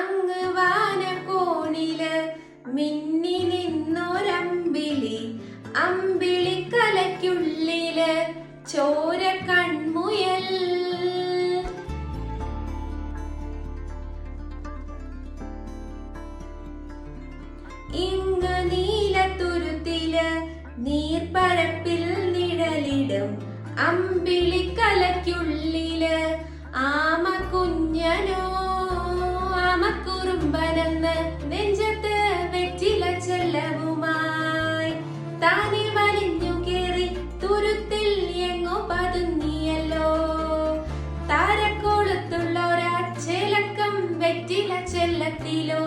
അങ്ങ് വാനകോണില് മിന്നി നിന്നൊരമ്പിളി, അമ്പിളിക്കലയ്ക്കുള്ളില് ചോര കൺമുയൽ. ഇങ്ങ് നീലത്തുരുത്തില് നീർപ്പരപ്പിൽ നിഴലിടും അമ്പിളിക്കലയ്ക്കുള്ളില് ആമ കുഞ്ഞനോ ആമക്കുറുമ്പനെന്ന് നെഞ്ചത്ത് വെറ്റില ചെല്ലവുമായി താനെ വലിഞ്ഞു കേറി തുരുത്തിൽ എങ്ങോ പതുങ്ങിയല്ലോ. താരക്കോളത്തുള്ള ഒരാ ചെലക്കം വെറ്റില ചെല്ലത്തിലോ.